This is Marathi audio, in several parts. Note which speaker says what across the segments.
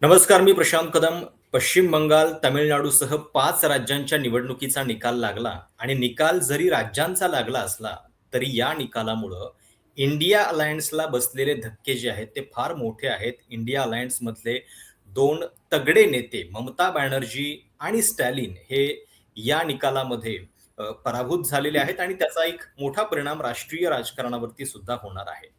Speaker 1: नमस्कार, मी प्रशांत कदम. पश्चिम बंगाल, तामिळनाडूसह 5 राज्यांच्या निवडणुकीचा निकाल लागला आणि निकाल जरी राज्यांचा लागला असला, तरी या निकालामुळं इंडिया अलायन्सला बसलेले धक्के जे आहेत, ते फार मोठे आहेत. इंडिया अलायन्समधले 2 तगडे नेते ममता बॅनर्जी आणि स्टॅलिन हे या निकालामध्ये पराभूत झालेले आहेत आणि त्याचा एक मोठा परिणाम राष्ट्रीय राजकारणावरती सुद्धा होणार आहे.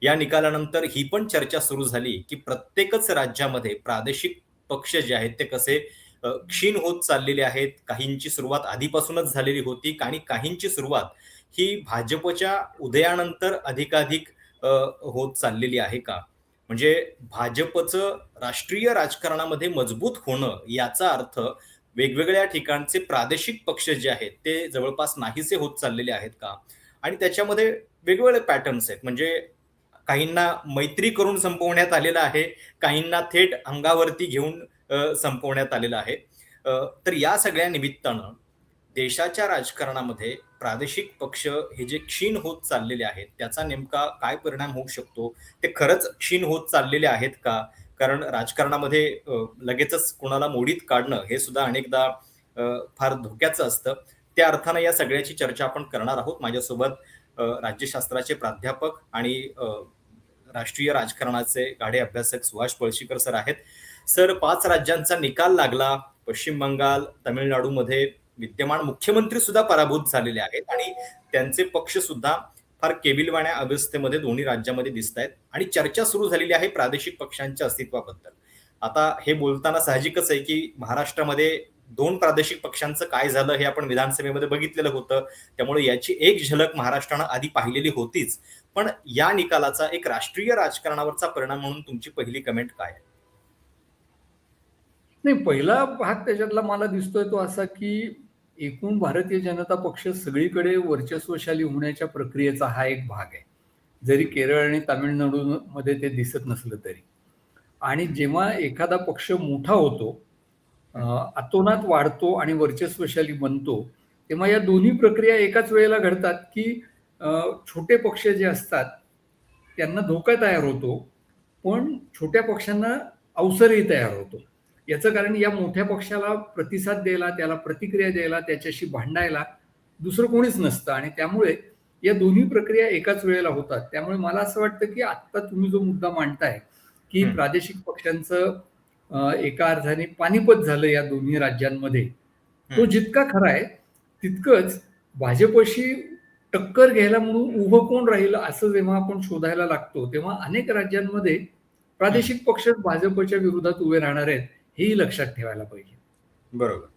Speaker 1: या निकालानंतर ही पण चर्चा सुरू झाली, की प्रत्येकच राज्यामध्ये प्रादेशिक पक्ष जे आहेत ते कसे क्षीण होत चाललेले आहेत. काहींची सुरुवात आधीपासूनच झालेली होती आणि काहींची सुरुवात ही भाजपच्या उदयानंतर अधिकाधिक होत चाललेली आहे का? म्हणजे भाजपचं राष्ट्रीय राजकारणामध्ये मजबूत होणं याचा अर्थ वेगवेगळ्या ठिकाणचे प्रादेशिक पक्ष जे आहेत ते जवळपास नाहीसे होत चाललेले आहेत का? आणि त्याच्यामध्ये वेगवेगळे पॅटर्न्स आहेत. म्हणजे काहींना मैत्री करून संपवण्यात आलेलं आहे, काहींना थेट अंगावरती घेऊन संपवण्यात आलेलं आहे. तर या सगळ्या निमित्तानं देशाच्या राजकारणामध्ये प्रादेशिक पक्ष हे जे क्षीण होत चाललेले आहेत, त्याचा नेमका काय परिणाम होऊ शकतो? ते खरंच क्षीण होत चाललेले आहेत का? कारण राजकारणामध्ये लगेचच कोणाला मोडीत काढणं हे सुद्धा अनेकदा फार धोक्याचं असतं. त्या अर्थानं या सगळ्याची चर्चा आपण करणार आहोत. माझ्यासोबत राज्यशास्त्राचे प्राध्यापक आणि राष्ट्रीय राजकारणाचे गाढे अभ्यासक सुभाष पळशीकर सर आहेत. सर, 5 राज्यांचा निकाल लागला. पश्चिम बंगाल, तामिळनाडूमध्ये विद्यमान मुख्यमंत्री सुद्धा पराभूत झालेले आहेत आणि त्यांचे पक्ष सुद्धा फार केविलवाण्या अवस्थेमध्ये दोन्ही राज्यामध्ये दिसतायत आणि चर्चा सुरू झालेली आहे प्रादेशिक पक्षांच्या अस्तित्वाबद्दल. आता हे बोलताना साहजिकच आहे, की महाराष्ट्रामध्ये 2 प्रादेशिक पक्षांचं काय झालं हे आपण विधानसभेमध्ये बघितलेलं होतं. त्यामुळे याची एक झलक महाराष्ट्रानं आधी पाहिलेली होतीच. पण या निकालाचा एक राष्ट्रीय राजकारणावरचा परिणाम म्हणून तुमची पहिली कमेंट काय आहे?
Speaker 2: नाही, पहिला भाग त्याच्यातला मला दिसतोय तो असा की एकूण भारतीय जनता पक्ष सगळीकडे वर्चस्वशाली होण्याच्या प्रक्रियेचा हा एक भाग आहे. जरी केरळ आणि तामिळनाडूमध्ये ते दिसत नसलं तरी. आणि जेव्हा एखादा पक्ष मोठा होतो, अतोनात वाढतो आणि वर्चस्वशाली बनतो, तेव्हा या दोन्ही प्रक्रिया एकाच वेळेला घडतात की छोटे पक्ष जे असतात त्यांना धोका तयार होतो, पण छोट्या पक्षांना अवसरही तयार होतो. याचं कारण या मोठ्या पक्षाला प्रतिसाद द्यायला, त्याला प्रतिक्रिया द्यायला, त्याच्याशी भांडायला दुसरं कोणीच नसतं आणि त्यामुळे या दोन्ही प्रक्रिया एकाच वेळेला होतात. त्यामुळे मला असं वाटतं की आत्ता तुम्ही जो मुद्दा मांडताय की
Speaker 1: हं,
Speaker 2: प्रादेशिक पक्षांचं एका अर्थाने पानिपत झालं या दोन्ही राज्यांमध्ये, तो
Speaker 1: हं.
Speaker 2: जितका खरा आहे तितकंच भाजपशी टक्कर घ्यायला म्हणून उभं कोण राहिलं असं जेव्हा आपण शोधायला लागतो, तेव्हा अनेक राज्यांमध्ये
Speaker 1: हं.
Speaker 2: प्रादेशिक पक्ष भाजपच्या विरोधात उभे राहणार आहेत, हेही लक्षात ठेवायला पाहिजे.
Speaker 1: बरोबर.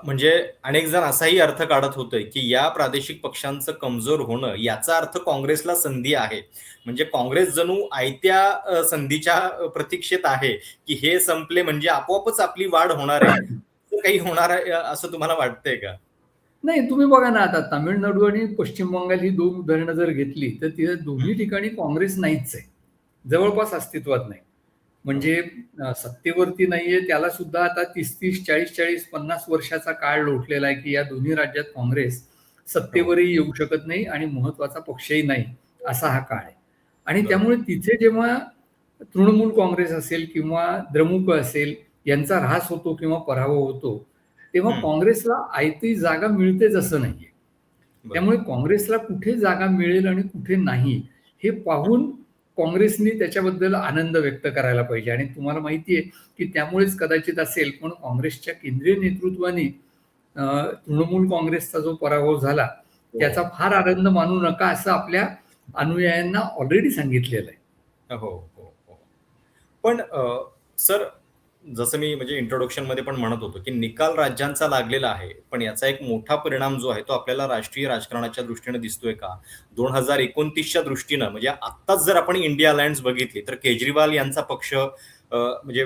Speaker 1: म्हणजे अनेक जण असाही अर्थ काढत होते, की या प्रादेशिक पक्षांचं कमजोर होणं याचा अर्थ काँग्रेसला संधी आहे. म्हणजे काँग्रेस जणू आयत्या संधीच्या प्रतीक्षेत आहे, की हे संपले म्हणजे आपोआपच आपली वाढ होणार आहे. असं काही होणार आहे असं तुम्हाला वाटतंय का?
Speaker 2: नाही, तुम्ही बघा ना, आता तामिळनाडू आणि पश्चिम बंगाल ही 2 उदाहरणं जर घेतली, तर तिथे दोन्ही
Speaker 1: हं.
Speaker 2: ठिकाणी काँग्रेस नाहीच आहे. जवळपास अस्तित्वात नाही.
Speaker 1: हो.
Speaker 2: म्हणजे सत्तेवरती नाहीये, त्याला सुद्धा आता 30-30, 40-40, 50 वर्षाचा काळ लोटलेला आहे, की या दोन्ही राज्यात काँग्रेस
Speaker 1: हो.
Speaker 2: सत्तेवरही येऊ शकत नाही आणि महत्त्वाचा पक्षही नाही, असा हा काळ आहे. आणि
Speaker 1: बरोबर.
Speaker 2: त्यामुळे तिथे जेव्हा तृणमूल काँग्रेस असेल किंवा द्रमुक असेल, यांचा ऱ्हास होतो किंवा पराभव होतो, तेव्हा
Speaker 1: हं.
Speaker 2: काँग्रेसला आयती जागा मिळतेच असं नाहीये.
Speaker 1: बरोबर.
Speaker 2: त्यामुळे काँग्रेसला कुठे जागा मिळेल आणि कुठे नाही, हे
Speaker 1: हं.
Speaker 2: पाहून काँग्रेसनी त्याच्याबद्दल आनंद व्यक्त करायला पाहिजे आणि तुम्हाला माहिती आहे, की त्यामुळेच कदाचित असेल, पण काँग्रेसच्या केंद्रीय नेतृत्वाने तृणमूल काँग्रेसचा जो पराभव झाला,
Speaker 1: हो.
Speaker 2: त्याचा फार आनंद मानू नका, असं आपल्या अनुयायांना ऑलरेडी सांगितलेलं आहे.
Speaker 1: हो, हो, हो. पण सर, जसं मी म्हणजे इंट्रोडक्शनमध्ये पण म्हणत होतो, की निकाल राज्यांचा लागलेला आहे. पण याचा एक मोठा परिणाम जो आहे, तो आपल्याला राष्ट्रीय राजकारणाच्या दृष्टीने दिसतोय का? 2029च्या दृष्टीनं म्हणजे आत्ताच जर आपण इंडिया अलायन्स बघितली, तर केजरीवाल यांचा पक्ष म्हणजे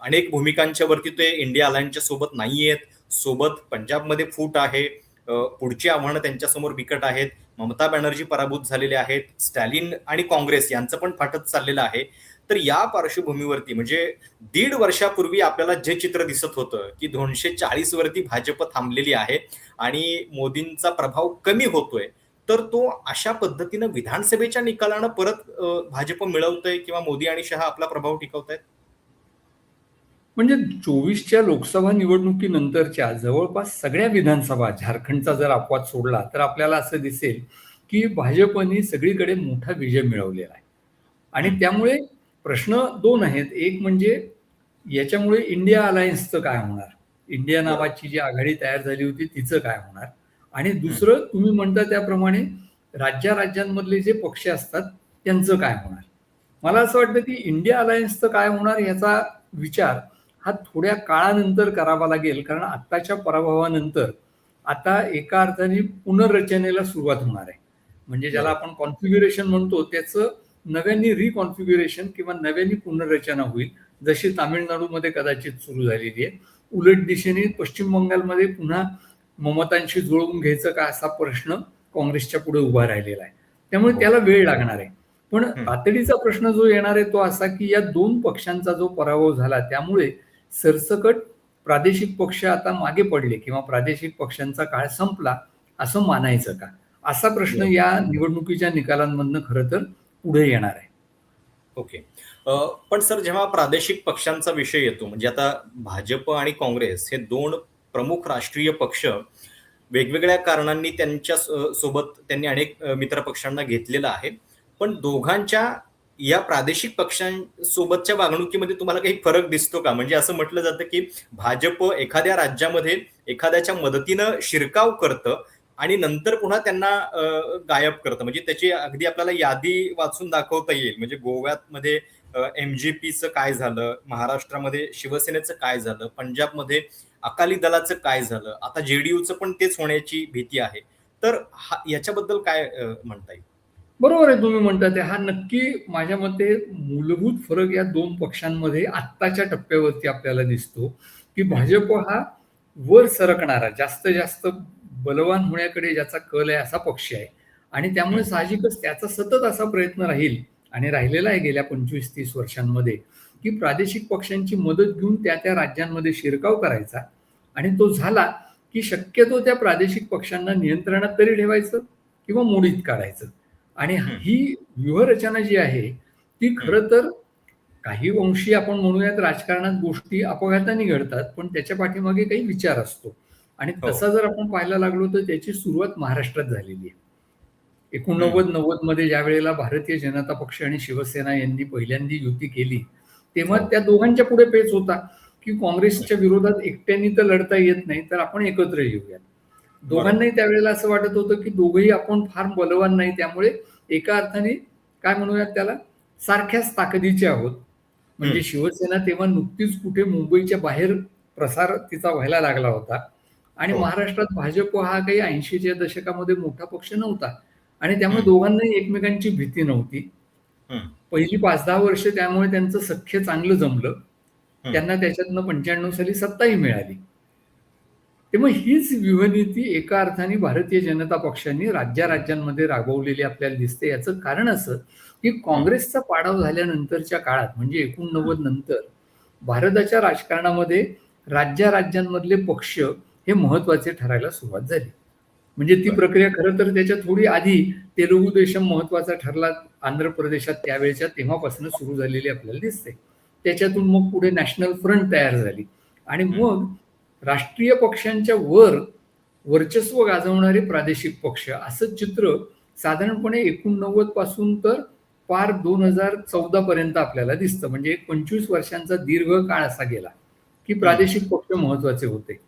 Speaker 1: अनेक भूमिकांच्या वरती ते इंडिया अलायन्सच्या सोबत नाहीयेत. सोबत पंजाबमध्ये फूट आहे. पुढची आव्हानं त्यांच्यासमोर बिकट आहेत. ममता बॅनर्जी पराभूत झालेले आहेत. स्टॅलिन आणि काँग्रेस यांचं पण फाटत चाललेलं आहे. तर या पार्श्वभूमीवरती म्हणजे 1.5 वर्षापूर्वी आपल्याला जे चित्र दिसत होतं, की 240 वरती भाजप थांबलेली आहे आणि मोदींचा प्रभाव कमी होतोय. तर तो अशा पद्धतीनं विधानसभेच्या निकालानं परत भाजप मिळवतंय किंवा मोदी आणि शहा आपला प्रभाव टिकवतायत?
Speaker 2: म्हणजे 24च्या लोकसभा निवडणुकीनंतरच्या जवळपास सगळ्या विधानसभा, झारखंडचा जर अपवाद सोडला, तर आपल्याला असं दिसेल की भाजपने सगळीकडे मोठा विजय मिळवलेला आहे. आणि
Speaker 1: हं.
Speaker 2: त्यामुळे प्रश्न 2 आहेत. एक म्हणजे याच्यामुळे इंडिया अलायन्सचं काय होणार? इंडिया
Speaker 1: बरोबर.
Speaker 2: नावाची जी आघाडी तयार झाली होती तिचं काय होणार? आणि
Speaker 1: हं.
Speaker 2: दुसरं तुम्ही म्हणता त्याप्रमाणे राज्या-राज्यांमधले जे पक्ष असतात त्यांचं काय होणार? मला असं वाटतं की इंडिया अलायन्सचं काय होणार याचा विचार हा थोड्या काळानंतर करावा लागेल. कारण आत्ताच्या पराभवानंतर आता एका अर्थाने पुनर्रचनेला सुरुवात होणार आहे. म्हणजे ज्याला
Speaker 1: बरोबर.
Speaker 2: आपण कॉन्फिग्युरेशन म्हणतो त्याचं नव्याने रिकॉन्फिग्युरेशन किंवा नव्याने पुनर्रचना होईल. जशी तामिळनाडूमध्ये कदाचित सुरू झालेली आहे. उलट दिशेने पश्चिम बंगालमध्ये पुन्हा ममतांशी जुळवून घ्यायचं का असा प्रश्न काँग्रेसच्या पुढे उभा राहिलेला आहे. त्यामुळे
Speaker 1: हो.
Speaker 2: त्याला वेळ लागणार आहे. पण
Speaker 1: हं.
Speaker 2: तातडीचा प्रश्न जो येणार आहे तो असा की या 2 पक्षांचा जो पराभव झाला त्यामुळे सरसकट प्रादेशिक पक्ष आता मागे पडले किंवा प्रादेशिक पक्षांचा काळ संपला असं मानायचं का? असा प्रश्न
Speaker 1: बरोबर.
Speaker 2: या निवडणुकीच्या निकालांमधनं खरं तर पुढे येणार आहे.
Speaker 1: ओके. पण सर जेव्हा प्रादेशिक पक्षांचा विषय येतो म्हणजे आता भाजप आणि काँग्रेस हे 2 प्रमुख राष्ट्रीय पक्ष वेगवेगळ्या कारणांनी त्यांच्या सोबत त्यांनी अनेक मित्र पक्षांना घेतलेलं आहे. पण दोघांच्या या प्रादेशिक पक्षांसोबतच्या वागणुकीमध्ये तुम्हाला काही फरक दिसतो का? म्हणजे असं म्हटलं जातं, की भाजप एखाद्या राज्यामध्ये एखाद्याच्या मदतीनं शिरकाव करतं आणि नंतर पुन्हा त्यांना गायब करतं. म्हणजे त्याची अगदी आपल्याला यादी वाचून दाखवता येईल. म्हणजे गोव्यामध्ये एम-जी-पीचं काय झालं, महाराष्ट्रामध्ये शिवसेनेचं काय झालं, पंजाबमध्ये अकाली दलाचं काय झालं, आता जे-डी-यूचं पण तेच होण्याची भीती आहे. तर याच्याबद्दल काय म्हणता येईल?
Speaker 2: बरोबर आहे तुम्ही म्हणता ते. हा नक्की माझ्या मते मूलभूत फरक या 2 पक्षांमध्ये आत्ताच्या टप्प्यावरती आपल्याला दिसतो, की
Speaker 1: हं,
Speaker 2: भाजप हा वर सरकणारा, जास्त बलवान होण्याकडे ज्याचा कल आहे असा पक्ष आहे. आणि त्यामुळे
Speaker 1: हं,
Speaker 2: साहजिकच त्याचा सतत असा प्रयत्न राहील आणि राहिलेला आहे गेल्या 25-30 वर्षांमध्ये, की प्रादेशिक पक्षांची मदत घेऊन त्या राज्यांमध्ये शिरकाव करायचा आणि तो झाला, की शक्यतो त्या प्रादेशिक पक्षांना नियंत्रणात तरी ठेवायचं किंवा मोडीत काढायचं. आणि
Speaker 1: हं,
Speaker 2: ही व्यूहरचना जी आहे, ती
Speaker 1: हं.
Speaker 2: खरं तर काही अंशी आपण म्हणूयात राजकारणात गोष्टी अपघाताने घडतात, पण त्याच्या पाठीमागे काही विचार असतो. आणि
Speaker 1: हो.
Speaker 2: तसा जर आपण पाहायला लागलो तर त्याची सुरुवात महाराष्ट्रात झालेली आहे.
Speaker 1: हं.
Speaker 2: 89-90 मध्ये ज्यावेळेला भारतीय जनता पक्ष आणि शिवसेना यांनी पहिल्यांदा युती केली, तेव्हा
Speaker 1: हो.
Speaker 2: त्या दोघांच्या पुढे पेच होता, की
Speaker 1: हं.
Speaker 2: काँग्रेसच्या विरोधात एकट्याने तर लढता येत नाही, तर आपण एकत्र येऊयात.
Speaker 1: बरोबर.
Speaker 2: दोघांनाही त्यावेळेला असं वाटत होतं, की दोघंही आपण फार बलवान नाही, त्यामुळे एका अर्थाने काय म्हणूयात त्याला, सारख्याच ताकदीचे आहोत.
Speaker 1: हं.
Speaker 2: म्हणजे शिवसेना तेव्हा नुकतीच कुठे मुंबईच्या बाहेर प्रसार तिचा व्हायला लागला होता आणि
Speaker 1: हो.
Speaker 2: महाराष्ट्रात भाजप हा काही 80च्या दशकामध्ये मोठा पक्ष नव्हता आणि त्यामुळे
Speaker 1: हं,
Speaker 2: दोघांनाही एकमेकांची भीती नव्हती.
Speaker 1: हं,
Speaker 2: पहिली 5-10 वर्ष त्यामुळे त्यांचं सख्य चांगलं जमलं.
Speaker 1: हं.
Speaker 2: त्यांना त्याच्यातनं 95 साली सत्ताही मिळाली. तेव्हा हीच व्यूहनीती एका अर्थाने भारतीय जनता पक्षाने राज्या-राज्यांमध्ये राबवलेली आपल्याला दिसते. याचं कारण असं, की
Speaker 1: हं,
Speaker 2: काँग्रेसचा पाडाव झाल्यानंतरच्या काळात म्हणजे
Speaker 1: हं.
Speaker 2: 89 नंतर भारताच्या राजकारणामध्ये राज्या-राज्यांमधले पक्ष हे महत्त्वाचे ठरायला सुरुवात झाली. म्हणजे ती
Speaker 1: बरं.
Speaker 2: प्रक्रिया खरं तर त्याच्या थोडी आधी तेलुगू देशम महत्त्वाचा ठरला आंध्र प्रदेशात त्यावेळेच्या तेव्हापासून सुरू झालेली आपल्याला दिसते. त्याच्यातून मग पुढे नॅशनल फ्रंट तयार झाली आणि
Speaker 1: हं.
Speaker 2: मग राष्ट्रीय पक्षांच्या वर वर्चस्व गाजवणारे प्रादेशिक पक्ष असं चित्र साधारणपणे 89 पासून तर पार 2014 पर्यंत आपल्याला दिसतं. म्हणजे एक 25 वर्षांचा दीर्घ काळ असा गेला, की
Speaker 1: हं, हं.
Speaker 2: प्रादेशिक पक्ष महत्त्वाचे होते.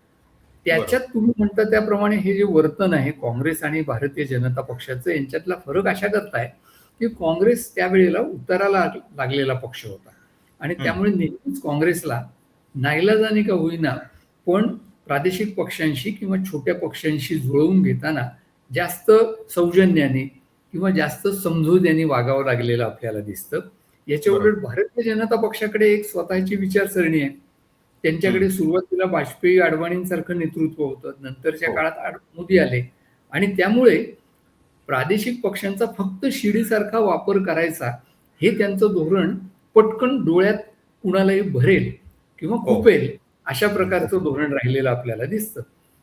Speaker 2: त्याच्यात
Speaker 1: बरोबर.
Speaker 2: तुम्ही म्हणता त्याप्रमाणे हे जे वर्तन आहे काँग्रेस आणि भारतीय जनता पक्षाचं यांच्यातला फरक अशा करता आहे, की काँग्रेस त्यावेळेला उताराला लागलेला पक्ष होता आणि
Speaker 1: हं.
Speaker 2: त्यामुळे नेहमीच काँग्रेसला नाईलाजाने का होईना, पण प्रादेशिक पक्षांशी किंवा छोट्या पक्षांशी जुळवून घेताना जास्त सौजन्याने किंवा जास्त समजुतीने वागावं लागलेलं आपल्याला दिसतं. याच्या
Speaker 1: बरोबर.
Speaker 2: उलट भारतीय जनता पक्षाकडे एक स्वतःची विचारसरणी आहे.
Speaker 1: हं.
Speaker 2: त्यांच्याकडे सुरुवातीला वाजपेयी, अडवाणींसारखं नेतृत्व होतं. नंतरच्या
Speaker 1: हो.
Speaker 2: काळात मोदी आले आणि त्यामुळे प्रादेशिक पक्षांचा फक्त शिडीसारखा वापर करायचा, हे त्यांचं धोरण पटकन डोळ्यात कुणालाही भरेल किंवा
Speaker 1: हो.
Speaker 2: खुपेल अशा
Speaker 1: हो.
Speaker 2: प्रकारचं धोरण राहिलेलं आपल्याला दिसतं.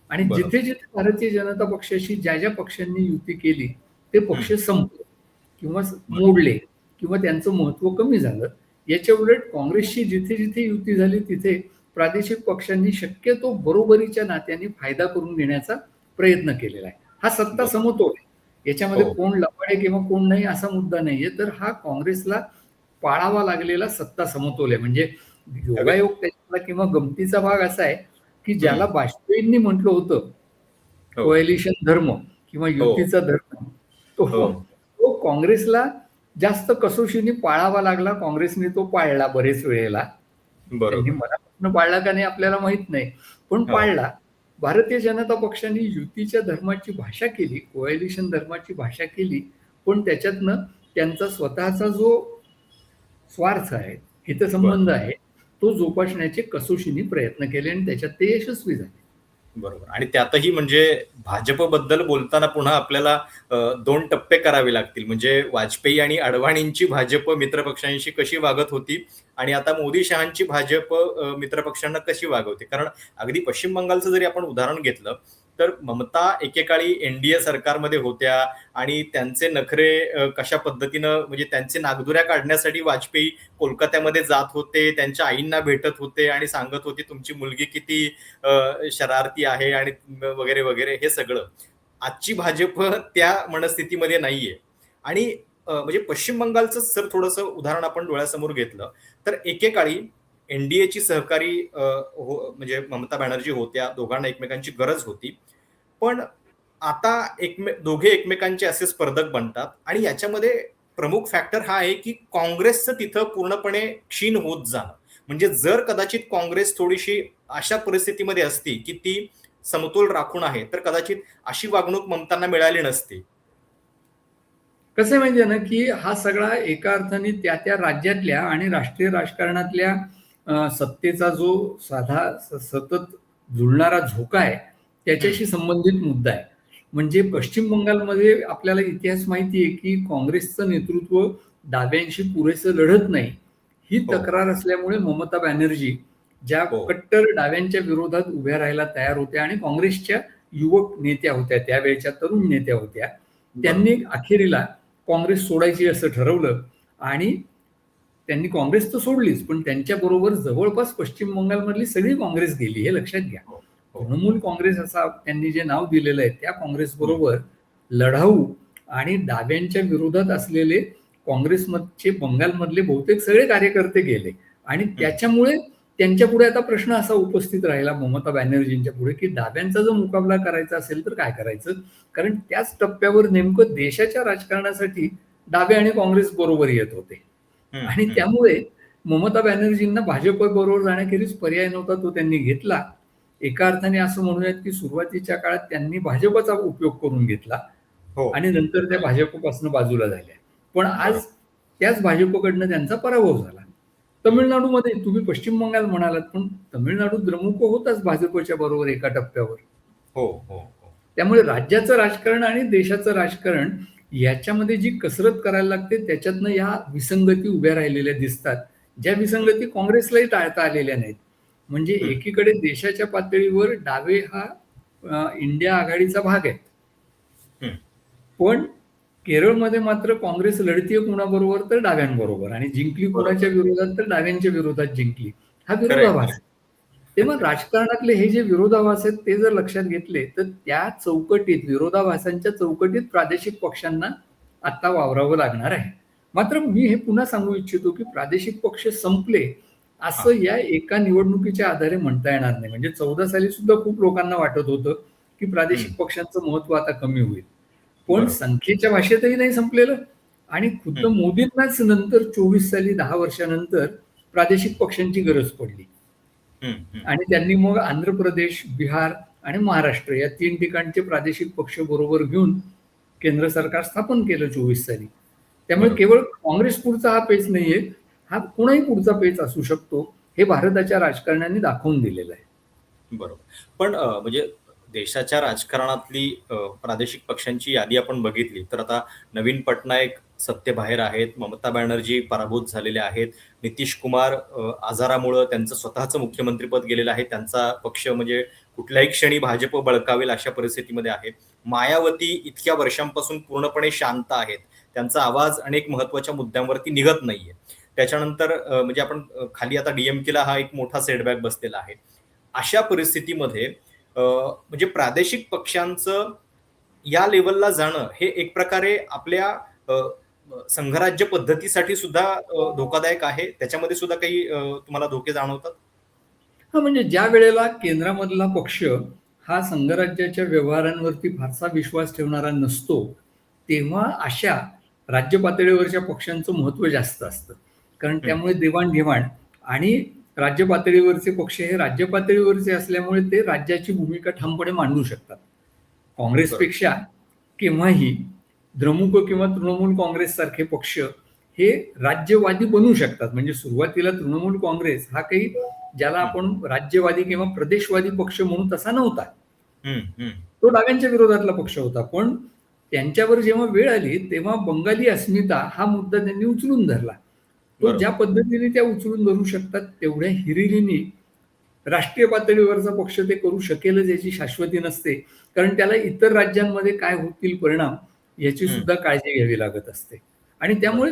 Speaker 2: आणि
Speaker 1: बरोबर.
Speaker 2: जिथे-जिथे भारतीय जनता पक्षाशी ज्या पक्षांनी युती केली, ते
Speaker 1: हं.
Speaker 2: पक्ष संपले किंवा
Speaker 1: बरं.
Speaker 2: मोडले किंवा त्यांचं महत्त्व कमी झालं. याच्या उलट काँग्रेसशी जिथे जिथे युती झाली तिथे प्रादेशिक पक्षांनी शक्यतो बरोबरीच्या नात्याने फायदा करून घेण्याचा प्रयत्न केलेला आहे. हा सत्ता
Speaker 1: बरोबर.
Speaker 2: समतोल आहे. याच्यामध्ये
Speaker 1: हो.
Speaker 2: कोण लबाड आहे किंवा कोण नाही असा मुद्दा नाहीये. तर हा काँग्रेसला पाळावा लागलेला सत्ता समतोल आहे. म्हणजे
Speaker 1: अगदी.
Speaker 2: योगायोग त्याच्यातला किंवा गमतीचा भाग असा आहे, की ज्याला
Speaker 1: हं.
Speaker 2: वाजपेयींनी म्हटलं होतं,
Speaker 1: हो.
Speaker 2: कोएलिशन धर्म किंवा
Speaker 1: हो.
Speaker 2: युतीचा धर्म, तो
Speaker 1: हो.
Speaker 2: तो काँग्रेसला जास्त कसोशीने पाळावा लागला. काँग्रेसने तो पाळला बरेच वेळेला. त्यांनी
Speaker 1: बरोबर.
Speaker 2: मनापासून पाळला का नाही आपल्याला माहित नाही, पण
Speaker 1: हो.
Speaker 2: पाळला. भारतीय जनता पक्षाने युतीच्या धर्माची भाषा केली, कोएलिशन धर्माची भाषा केली, पण त्याच्यातनं त्यांचा स्वतःचा जो स्वार्थ आहे,
Speaker 1: बरं.
Speaker 2: हितसंबंध आहे, तो जोपासण्याचे कसोशीने प्रयत्न केले आणि त्याच्यात ते यशस्वी झाले.
Speaker 1: बरोबर. आणि त्यातही म्हणजे भाजपबद्दल बोलताना पुन्हा आपल्याला 2 टप्पे करावे लागतील. म्हणजे वाजपेयी आणि अडवाणींची भाजप मित्रपक्षांशी कशी वागत होती आणि आता मोदी-शहांची भाजप मित्रपक्षांना कशी वागवते. कारण अगदी पश्चिम बंगालचं जरी आपण उदाहरण घेतलं, तर ममता एकेकाळी एन-डी-ए सरकारमध्ये होत्या आणि त्यांचे नखरे कशा पद्धतीनं म्हणजे त्यांचे नाकदुऱ्या काढण्यासाठी वाजपेयी कोलकात्यामध्ये जात होते, त्यांच्या आईंना भेटत होते आणि सांगत होते, तुमची मुलगी किती शरारती आहे आणि वगैरे वगैरे हे सगळं. आजची भाजप त्या मनस्थितीमध्ये नाहीये. आणि म्हणजे पश्चिम बंगालचं जर थोडंसं उदाहरण आपण डोळ्यासमोर घेतलं, तर एकेकाळी एनडीएची सहकारी म्हणजे ममता बॅनर्जी होत्या. दोघांना एकमेकांची गरज होती. पण आता दोघे एकमेकांचे असे स्पर्धक बनतात आणि याच्यामध्ये प्रमुख फॅक्टर हा आहे, की काँग्रेसचं तिथं पूर्णपणे क्षीण होत जाणं. म्हणजे जर कदाचित काँग्रेस थोडीशी अशा परिस्थितीमध्ये असती, की ती समतोल राखून आहे, तर कदाचित अशी वागणूक ममतांना मिळाली नसती.
Speaker 2: कसं आहे माहिती ना, की हा सगळा एका अर्थाने त्या राज्यातल्या आणि राष्ट्रीय राजकारणातल्या सत्तेचा जो साधा सतत जुळणारा झोका आहे,
Speaker 1: हं.
Speaker 2: त्याच्याशी संबंधित मुद्दा आहे. म्हणजे
Speaker 1: बरं.
Speaker 2: पश्चिम बंगालमध्ये आपल्याला इतिहास माहिती आहे, की काँग्रेसचं नेतृत्व डाव्यांशी पुरेसं लढत नाही. ही
Speaker 1: हो,
Speaker 2: तक्रार असल्यामुळे ममता बॅनर्जी ज्या
Speaker 1: हो.
Speaker 2: कट्टर डाव्यांच्या विरोधात उभ्या राहायला तयार होत्या आणि काँग्रेसच्या युवक नेत्या होत्या, त्यावेळच्या तरुण नेत्या होत्या.
Speaker 1: बरोबर.
Speaker 2: त्यांनी अखेरीला काँग्रेस सोडायची असं ठरवलं आणि त्यांनी काँग्रेस तर सोडलीच, पण त्यांच्याबरोबर जवळपास पश्चिम बंगालमधली सगळी काँग्रेस गेली, हे लक्षात घ्या.
Speaker 1: हो, हो.
Speaker 2: तृणमूल काँग्रेस असा त्यांनी जे नाव दिलेलं आहे, त्या
Speaker 1: हं.
Speaker 2: काँग्रेसबरोबर लढाऊ आणि डाव्यांच्या विरोधात असलेले काँग्रेसचे बंगालमधले बहुतेक सगळे कार्यकर्ते गेले आणि
Speaker 1: हं.
Speaker 2: त्याच्यामुळे त्यांच्यापुढे आता प्रश्न असा उपस्थित राहिला ममता बॅनर्जींच्या पुढे, की डाव्यांचा जर मुकाबला करायचा असेल तर काय करायचं? कारण त्याच टप्प्यावर नेमकं देशाच्या राजकारणासाठी डावे आणि काँग्रेस बरोबर येत होते.
Speaker 1: हं,
Speaker 2: आणि
Speaker 1: हं.
Speaker 2: त्यामुळे ममता बॅनर्जींना भाजपबरोबर जाण्याखेरीज पर्याय नव्हता, तो त्यांनी घेतला. एका अर्थाने असं म्हणूयात, की सुरुवातीच्या काळात त्यांनी भाजपचा उपयोग करून घेतला
Speaker 1: हो.
Speaker 2: आणि नंतर त्या भाजपपासून बाजूला झाल्या. पण आज
Speaker 1: बरोबर.
Speaker 2: त्याच भाजपकडनं त्यांचा पराभव झाला.
Speaker 1: हं.
Speaker 2: तमिळनाडूमध्ये तुम्ही पश्चिम बंगाल म्हणालात, पण तमिळनाडू द्रमुक होताच भाजपच्या बरोबर एका टप्प्यावर.
Speaker 1: हो, हो, हो.
Speaker 2: त्यामुळे राज्याचं राजकारण आणि देशाचं राजकारण याच्यामध्ये जी कसरत करायला लागते त्याच्यातनं या विसंगती उभ्या राहिलेल्या दिसतात. ज्या विसंगती काँग्रेसलाही टाळता आलेल्या नाहीत. म्हणजे
Speaker 1: हं,
Speaker 2: एकीकडे देशाच्या पातळीवर डावे हा इंडिया आघाडीचा भाग आहे.
Speaker 1: हं.
Speaker 2: पण केरळमध्ये मात्र काँग्रेस लढतीये कुणाबरोबर तर डाव्यांबरोबर आणि जिंकली
Speaker 1: बरोबर.
Speaker 2: कुणाच्या विरोधात तर डाव्यांच्या विरोधात जिंकली. हा
Speaker 1: खरंय,
Speaker 2: विरोधाभास
Speaker 1: खरंय.
Speaker 2: आहे. तेव्हा राजकारणातले हे जे विरोधाभास आहेत ते जर लक्षात घेतले तर त्या चौकटीत विरोधाभासांच्या चौकटीत प्रादेशिक पक्षांना आता वावरावं लागणार आहे. मात्र मी हे पुन्हा सांगू इच्छितो की प्रादेशिक पक्ष संपले
Speaker 1: हां.
Speaker 2: असं या एका निवडणुकीच्या आधारे म्हणता येणार नाही. म्हणजे 14 साली सुद्धा खूप लोकांना वाटत होतं की
Speaker 1: हं.
Speaker 2: प्रादेशिक पक्षांचं महत्व आता कमी होईल. पण
Speaker 1: बरोबर.
Speaker 2: संख्येच्या भाषेतही नाही संपलेलं आणि खुद्द
Speaker 1: हं,
Speaker 2: मोदींनाच नंतर 24 साली 10 वर्षानंतर प्रादेशिक पक्षांची गरज पडली.
Speaker 1: हं, हं.
Speaker 2: आणि त्यांनी मग आंध्र प्रदेश, बिहार आणि महाराष्ट्र या 3 ठिकाणचे प्रादेशिक पक्ष बरोबर घेऊन केंद्र सरकार स्थापन केलं 24 साली. त्यामुळे
Speaker 1: बरोबर.
Speaker 2: केवळ काँग्रेस पुढचा हा पेच नाहीये, हा कोणाही पुढचा पेच असू शकतो, हे भारताच्या राजकारण्यांनी दाखवून दिलेलं आहे.
Speaker 1: बरोबर. पण म्हणजे देशाच्या राजकारणातली प्रादेशिक पक्षांची यादी आपण बघितली, तर आता नवीन पटनायक सत्तेबाहेर आहेत. ममता बॅनर्जी पराभूत झालेल्या आहेत. नितीश कुमार आजारामुळं त्यांचं स्वतःचं मुख्यमंत्रीपद गेलेलं आहे. त्यांचा पक्ष म्हणजे कुठल्याही क्षणी भाजप बळकावेल अशा परिस्थितीमध्ये आहे. मायावती इतक्या वर्षांपासून पूर्णपणे शांत आहेत. त्यांचा आवाज अनेक महत्त्वाच्या मुद्द्यांवरती निघत नाहीये. त्याच्यानंतर म्हणजे आपण खाली आता डीएमकेला हा एक मोठा सेटबॅक बसलेला आहे. अशा परिस्थितीमध्ये म्हणजे प्रादेशिक पक्षांचं या लेव्हलला जाणं हे एक प्रकारे आपल्या अ, संघराज्य पद्धतीसाठी सुद्धा धोकादायक आहे. त्याच्यामध्ये सुद्धा काही तुम्हाला धोके जाणवतात?
Speaker 2: हा म्हणजे ज्या वेळेला केंद्रामधला पक्ष हा संघराज्याच्या व्यवहारांवरती फारसा विश्वास ठेवणारा नसतो, तेव्हा अशा राज्य पातळीवरच्या पक्षांचं महत्त्व जास्त असतं. कारण
Speaker 1: हं,
Speaker 2: त्यामुळे देवाणघेवाण आणि राज्य पातळीवरचे पक्ष हे राज्य पातळीवरचे असल्यामुळे ते राज्याची भूमिका ठामपणे मांडू शकतात.
Speaker 1: बरोबर.
Speaker 2: काँग्रेसपेक्षा केव्हाही द्रमुक किंवा तृणमूल काँग्रेस सारखे पक्ष हे राज्यवादी बनू शकतात. म्हणजे सुरुवातीला तृणमूल काँग्रेस हा काही ज्याला
Speaker 1: हं,
Speaker 2: आपण राज्यवादी किंवा प्रदेशवादी पक्ष म्हणून तसा नव्हता.
Speaker 1: हं, हं.
Speaker 2: तो डाव्यांच्या विरोधातला पक्ष होता. पण त्यांच्यावर जेव्हा वेळ आली तेव्हा बंगाली अस्मिता हा मुद्दा त्यांनी उचलून धरला. तो ज्या
Speaker 1: बरोबर.
Speaker 2: पद्धतीने त्या उचलून धरू शकतात तेवढ्या हिरिरीने राष्ट्रीय पातळीवरचा पक्ष ते करू शकेलच याची शाश्वती नसते. कारण त्याला इतर राज्यांमध्ये काय होतील परिणाम याची
Speaker 1: हं,
Speaker 2: सुद्धा काळजी घ्यावी लागत असते. आणि
Speaker 1: बरोबर.
Speaker 2: त्यामुळे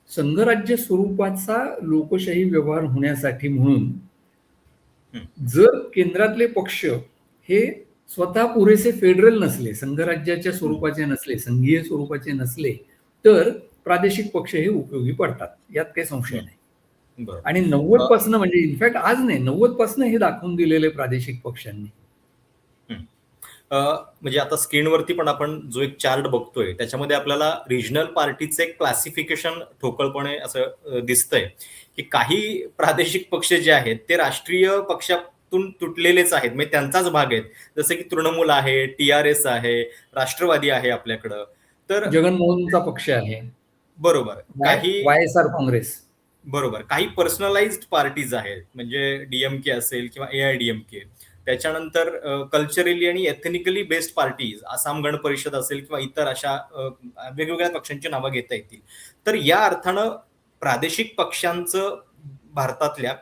Speaker 2: संघराज्य स्वरूपाचा लोकशाही व्यवहार होण्यासाठी म्हणून
Speaker 1: हं,
Speaker 2: जर केंद्रातले पक्ष हे स्वतः पुरेसे फेडरल नसले, संघराज्याच्या
Speaker 1: हं,
Speaker 2: स्वरूपाचे नसले, संघीय स्वरूपाचे नसले, तर प्रादेशिक पक्ष हे उपयोगी पडतात. यात काही संशय
Speaker 1: हं.
Speaker 2: नाही.
Speaker 1: बरोबर.
Speaker 2: आणि 90 पासनं म्हणजे इनफॅक्ट आज नाही 90 पासनं हे दाखवून दिलेले प्रादेशिक पक्षांनी.
Speaker 1: हं. अ, म्हणजे आता स्क्रीनवरती पण आपण जो एक चार्ट बघतोय, त्याच्यामध्ये आपल्याला रिजनल पार्टीचं एक क्लासिफिकेशन ठोकळपणे असं दिसतंय, की काही प्रादेशिक पक्ष जे आहेत, ते राष्ट्रीय पक्षातून तुटलेलेच आहेत. म्हणजे त्यांचाच भाग आहेत. जसं की तृणमूल आहे, टीआरएस आहे, राष्ट्रवादी आहे आपल्याकडं. तर
Speaker 2: जगनमोहनचा पक्ष आहे.
Speaker 1: बरोबर. काही
Speaker 2: वाय-एस-आर काँग्रेस.
Speaker 1: बरोबर. काही पर्सनलाइज्ड पार्टीज आहेत. म्हणजे डी असेल किंवा एआयडीएमके. त्याच्यानंतर कल्चरली आणि ethnically based parties, Assam Gana Parishad असेल किंवा इतर अशा वेगवेगळ्या पक्षांची नावं घेता येतील. तर या अर्थानं प्रादेशिक पक्षांचं भारतातल्या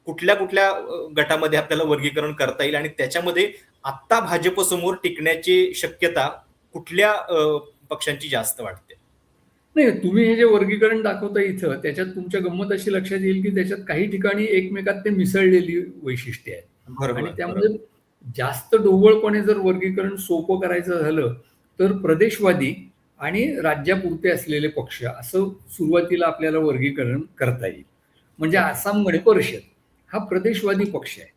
Speaker 1: कुठल्या-कुठल्या गटामध्ये आपल्याला वर्गीकरण करता येईल आणि त्याच्यामध्ये आत्ता भाजपसमोर टिकण्याची शक्यता कुठल्या पक्षांची जास्त वाटते?
Speaker 2: नाही, तुम्ही हे जे वर्गीकरण दाखवता इथं, त्याच्यात तुमच्या गंमत अशी लक्षात येईल, की त्याच्यात काही ठिकाणी एकमेकात ते मिसळलेली वैशिष्ट्ये आहेत. आणि
Speaker 1: बरोबर,
Speaker 2: त्यामुळे
Speaker 1: बरोबर.
Speaker 2: जास्त ढोबळपणे जर वर्गीकरण सोपं करायचं झालं, तर प्रदेशवादी आणि राज्यापुरते असलेले पक्ष असं सुरुवातीला आपल्याला वर्गीकरण करता येईल. म्हणजे
Speaker 1: ओके.
Speaker 2: आसाम गण परिषद हा प्रदेशवादी पक्ष आहे.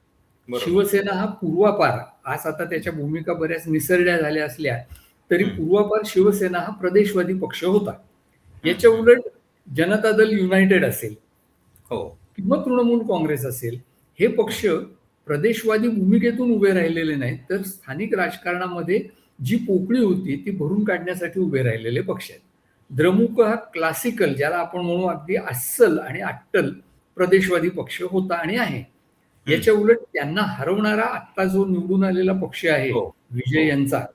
Speaker 1: बरोबर.
Speaker 2: शिवसेना हा पूर्वापार, आज आता त्याच्या भूमिका बऱ्याच निसरड्या झाल्या असल्या, तरी
Speaker 1: हं,
Speaker 2: पूर्वापार शिवसेना हा प्रदेशवादी पक्ष होता.
Speaker 1: हं,
Speaker 2: याच्या
Speaker 1: हं.
Speaker 2: उलट जनता दल युनायटेड असेल
Speaker 1: हो.
Speaker 2: किंवा तृणमूल काँग्रेस असेल, हे
Speaker 1: हं,
Speaker 2: पक्ष प्रदेशवादी भूमिकेतून उभे राहिलेले नाहीत, तर स्थानिक राजकारणामध्ये जी पोकळी होती ती भरून काढण्यासाठी उभे राहिलेले पक्ष आहेत. द्रमुक हा क्लासिकल, ज्याला आपण म्हणू अगदी अस्सल आणि अट्टल प्रदेशवादी पक्ष होता आणि आहे.
Speaker 1: हं.
Speaker 2: याच्या उलट त्यांना हरवणारा आत्ता जो निवडून आलेला पक्ष आहे
Speaker 1: हो,
Speaker 2: विजय
Speaker 1: हो,
Speaker 2: यांचा,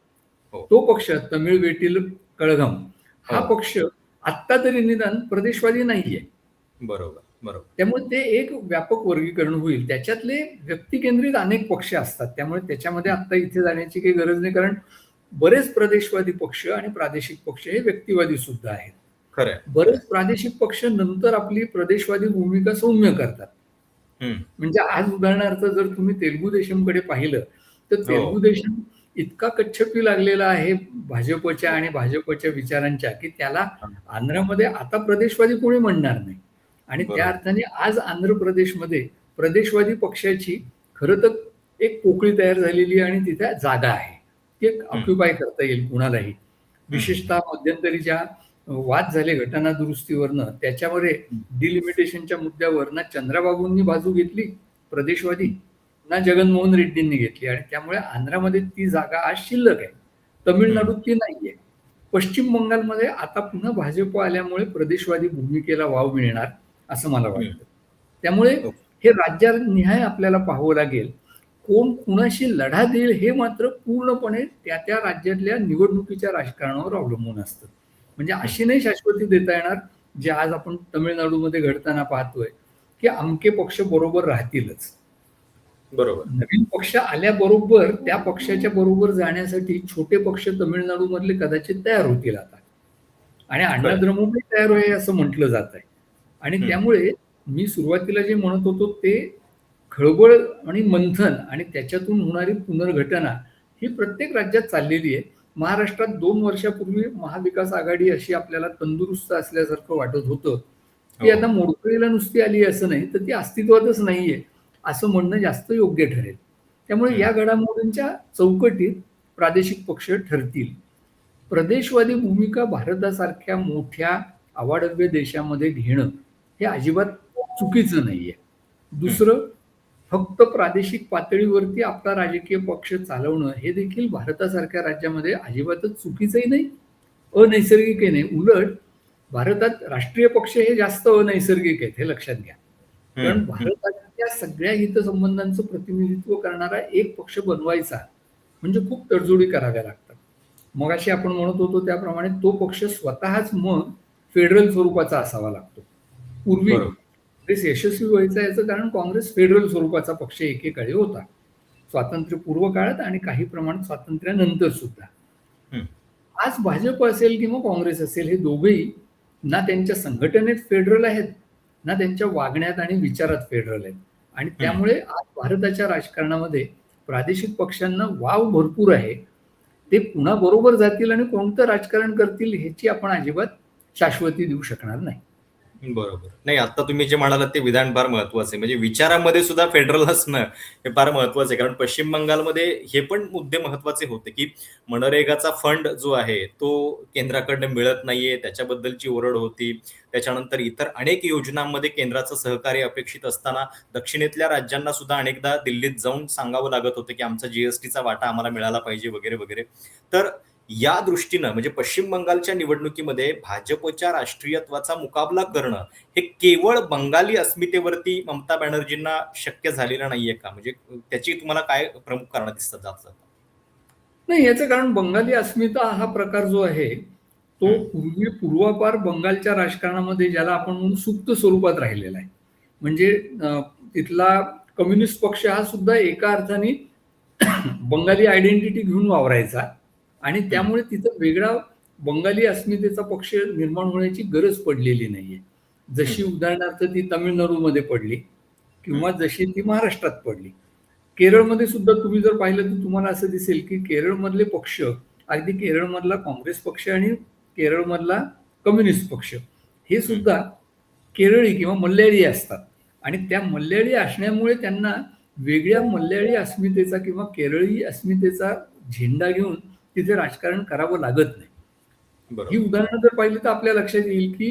Speaker 1: हो,
Speaker 2: तो पक्ष तमिळ वेटील कळघम, हा
Speaker 1: हो.
Speaker 2: पक्ष आत्ता तरी निदान प्रदेशवादी नाहीये.
Speaker 1: बरोबर, बरोबर.
Speaker 2: त्यामुळे ते एक व्यापक वर्गीकरण होईल. त्याच्यातले व्यक्तिकेंद्रित अनेक पक्ष असतात. त्यामुळे त्याच्यामध्ये
Speaker 1: हं.
Speaker 2: आत्ता इथे जाण्याची काही गरज नाही. कारण बरेच प्रदेशवादी पक्ष आणि प्रादेशिक पक्ष हे व्यक्तिवादी सुद्धा आहेत.
Speaker 1: खरं आहे, खरं
Speaker 2: बरेच
Speaker 1: आहे.
Speaker 2: प्रादेशिक पक्ष नंतर आपली प्रदेशवादी भूमिका सौम्य करतात.
Speaker 1: हं.
Speaker 2: म्हणजे आज उदाहरणार्थ जर तुम्ही तेलुगू देशमकडे पाहिलं, तर
Speaker 1: हो.
Speaker 2: तेलुगू देशम इतका कच्छपी लागलेला आहे भाजपच्या आणि भाजपच्या विचारांच्या, की त्याला
Speaker 1: हां.
Speaker 2: आंध्रामध्ये आता प्रदेशवादी कोणी म्हणणार नाही. आणि त्या
Speaker 1: बरोबर.
Speaker 2: अर्थाने आज आंध्र प्रदेशमध्ये प्रदेशवादी पक्षाची खरं तर एक पोकळी तयार झालेली आणि तिथे जागा आहे. ती एक
Speaker 1: हं,
Speaker 2: ऑक्युपाय करता येईल कुणालाही.
Speaker 1: हं,
Speaker 2: विशेषतः मध्यंतरी ज्या वाद झाले घटना दुरुस्तीवरनं, त्याच्यामध्ये
Speaker 1: हं.
Speaker 2: डिलिमिटेशनच्या मुद्द्यावर ना चंद्राबाबूंनी बाजू घेतली प्रदेशवादी, ना जगनमोहन रेड्डींनी घेतली आणि त्यामुळे आंध्रामध्ये ती जागा आज शिल्लक आहे.
Speaker 1: हं,
Speaker 2: तमिळनाडूत ती नाहीये. पश्चिम बंगालमध्ये आता पुन्हा भाजप आल्यामुळे प्रदेशवादी भूमिकेला वाव मिळणार असं मला
Speaker 1: हं.
Speaker 2: वाटतं. त्यामुळे
Speaker 1: ओके.
Speaker 2: हे राज्यनिहाय आपल्याला पाहावं लागेल. कोण कुणाशी लढा देईल हे मात्र पूर्णपणे त्या राज्यातल्या निवडणुकीच्या राजकारणावर अवलंबून असतं. म्हणजे
Speaker 1: हं.
Speaker 2: अशी नाही शाश्वती देता येणार, जे आज आपण तमिळनाडूमध्ये घडताना पाहतोय, की अमके पक्ष बरोबर राहतीलच.
Speaker 1: बरोबर.
Speaker 2: नवीन पक्ष आल्याबरोबर त्या पक्षाच्या बरोबर जाण्यासाठी छोटे पक्ष तमिळनाडूमधले कदाचित तयार होतील आता. आणि अण्णा
Speaker 1: खरं आहे.
Speaker 2: द्रमुकही तयार आहे असं म्हटलं जात आहे. आणि
Speaker 1: हं.
Speaker 2: त्यामुळे मी सुरुवातीला जे म्हणत होतो ते खळबळ आणि मंथन आणि त्याच्यातून होणारी पुनर्घटना ही प्रत्येक राज्यात चाललेली आहे. महाराष्ट्रात 2 वर्षापूर्वी महाविकास आघाडी अशी आपल्याला तंदुरुस्त असल्यासारखं वाटत होतं. ती
Speaker 1: हो.
Speaker 2: आता मोडकळीला नुसती आली असं नाही, तर ती अस्तित्वातच नाहीये, असं म्हणणं जास्त योग्य ठरेल. त्यामुळे
Speaker 1: हं.
Speaker 2: या घडामोडींच्या चौकटीत प्रादेशिक पक्ष ठरतील. प्रदेशवादी भूमिका भारतासारख्या मोठ्या अवाढव्य देशामध्ये घेणं हे अजिबात चुकीचं नाहीये.
Speaker 1: हं.
Speaker 2: दुसरं, फक्त प्रादेशिक पातळीवरती आपला राजकीय पक्ष चालवणं हे देखील भारतासारख्या राज्यामध्ये अजिबातच चुकीचंही नाही, अनैसर्गिकही नाही. उलट भारतात राष्ट्रीय पक्ष हे जास्त अनैसर्गिक आहेत, हे लक्षात घ्या.
Speaker 1: हं.
Speaker 2: कारण
Speaker 1: हं.
Speaker 2: भारताच्या सगळ्या हितसंबंधांचं प्रतिनिधित्व करणारा एक पक्ष बनवायचा म्हणजे खूप तडजोडी कराव्या लागतात. मगाशी आपण म्हणत होतो त्याप्रमाणे तो पक्ष स्वतःच मग फेडरल स्वरूपाचा असावा लागतो. पूर्वी
Speaker 1: बरोबर.
Speaker 2: काँग्रेस यशस्वी व्हायचं याचं कारण काँग्रेस फेडरल स्वरूपाचा पक्ष एकेकाळी होता. स्वातंत्र्यपूर्व काळात आणि काही प्रमाणात स्वातंत्र्यानंतर सुद्धा.
Speaker 1: हं.
Speaker 2: आज भाजप असेल किंवा काँग्रेस असेल हे दोघेही ना त्यांच्या संघटनेत फेडरल आहेत, ना त्यांच्या वागण्यात आणि विचारात फेडरल आहेत. आणि
Speaker 1: हं.
Speaker 2: त्यामुळे आज भारताच्या राजकारणामध्ये प्रादेशिक पक्षांना वाव भरपूर आहे. ते कुणाबरोबर जातील आणि कोणतं राजकारण करतील ह्याची आपण अजिबात शाश्वती देऊ शकणार नाही.
Speaker 1: बरोबर. नाही, आता तुम्ही जे म्हणालात ते विधान फार महत्वाचं आहे. म्हणजे विचारामध्ये सुद्धा फेडरल असणं हे फार महत्वाचं आहे. कारण पश्चिम बंगालमध्ये हे पण मुद्दे महत्वाचे होते, की मनरेगाचा फंड जो आहे, तो केंद्राकडनं मिळत नाहीये, त्याच्याबद्दलची ओरड होती. त्याच्यानंतर इतर अनेक योजनांमध्ये केंद्राचं सहकार्य अपेक्षित असताना दक्षिणेतल्या राज्यांना सुद्धा अनेकदा दिल्लीत जाऊन सांगावं लागत होतं, की आमचा जीएसटीचा वाटा आम्हाला मिळाला पाहिजे वगैरे, वगैरे. तर या दृष्टीनं म्हणजे पश्चिम बंगालच्या निवडणुकीमध्ये भाजपच्या राष्ट्रीयत्वाचा मुकाबला करणं हे केवळ बंगाली अस्मितेवरती ममता बॅनर्जींना शक्य झालेलं नाहीये का? म्हणजे त्याची तुम्हाला काय प्रमुख कारणं दिसतात जात-जात?
Speaker 2: नाही, याचं कारण बंगाली अस्मिता हा प्रकार जो आहे, तो
Speaker 1: हं.
Speaker 2: पूर्वापार बंगालच्या राजकारणामध्ये ज्याला आपण म्हणू सुप्त स्वरूपात राहिलेला आहे. म्हणजे तिथला कम्युनिस्ट पक्ष हा सुद्धा एका अर्थाने बंगाली आयडेंटिटी घेऊन वावरायचा आणि
Speaker 1: हं.
Speaker 2: त्यामुळे तिथं वेगळा बंगाली अस्मितेचा पक्ष निर्माण होण्याची गरज पडलेली नाहीये.
Speaker 1: हं.
Speaker 2: जशी उदाहरणार्थ ती तामिळनाडूमध्ये पडली
Speaker 1: हं.
Speaker 2: किंवा जशी ती महाराष्ट्रात पडली. केरळमध्ये सुद्धा तुम्ही जर पाहिलं तर तुम्हाला असं दिसेल की केरळमधले पक्ष, अगदी केरळमधला काँग्रेस पक्ष आणि केरळमधला कम्युनिस्ट पक्ष हे
Speaker 1: हं.
Speaker 2: सुद्धा केरळी किंवा मल्याळी असतात आणि त्या मल्याळी असण्यामुळे त्यांना वेगळ्या मल्याळी अस्मितेचा किंवा केरळी अस्मितेचा झेंडा घेऊन तिथे राजकारण करावं लागत नाही. ही
Speaker 1: बरोबर.
Speaker 2: उदाहरणं जर पाहिली तर आपल्या लक्षात येईल की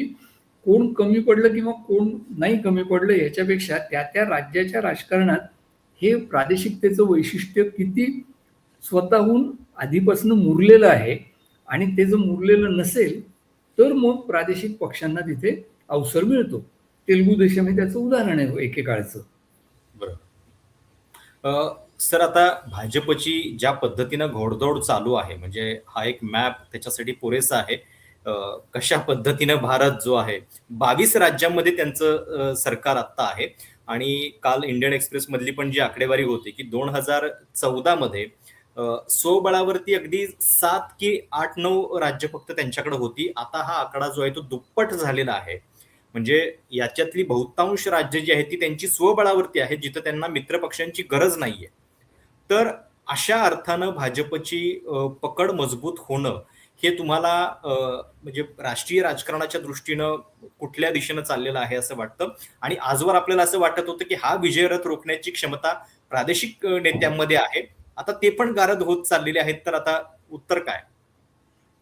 Speaker 2: कोण कमी पडलं किंवा कोण नाही कमी पडलं याच्यापेक्षा त्या राज्याच्या राजकारणात हे प्रादेशिकतेचं वैशिष्ट्य किती स्वतःहून आधीपासून मुरलेलं आहे आणि ते जर मुरलेलं नसेल तर मग प्रादेशिक पक्षांना तिथे अवसर मिळतो. तेलुगू देशम हे त्याचं उदाहरण आहे एकेकाळचं.
Speaker 1: बरोबर. सर, आता भाजपची ज्या पद्धतीनं घोडदौड चालू आहे, म्हणजे हा एक मॅप त्याच्यासाठी पुरेसा आहे. अ, कशा पद्धतीनं भारत जो आहे 22 राज्यांमध्ये त्यांचं सरकार आत्ता आहे आणि काल इंडियन एक्सप्रेसमधली पण जी आकडेवारी होती, की 2014 मध्ये स्वबळावरती अगदी 7 की 8-9 राज्य फक्त त्यांच्याकडे होती. आता हा आकडा जो आहे तो दुप्पट झालेला आहे. म्हणजे याच्यातली बहुतांश राज्य जी आहेत ती त्यांची स्वबळावरती आहेत, जिथं त्यांना मित्रपक्षांची गरज नाहीये. तर अशा अर्थानं भाजपची पकड मजबूत होणं हे तुम्हाला म्हणजे राष्ट्रीय राजकारणाच्या दृष्टीनं कुठल्या दिशेनं चाललेलं आहे असं वाटतं? आणि आजवर आपल्याला असं वाटत होतं, की हा विजयरथ रोखण्याची क्षमता प्रादेशिक नेत्यांमध्ये आहे. आता ते पण गारद होत चाललेले आहेत, तर आता उत्तर काय?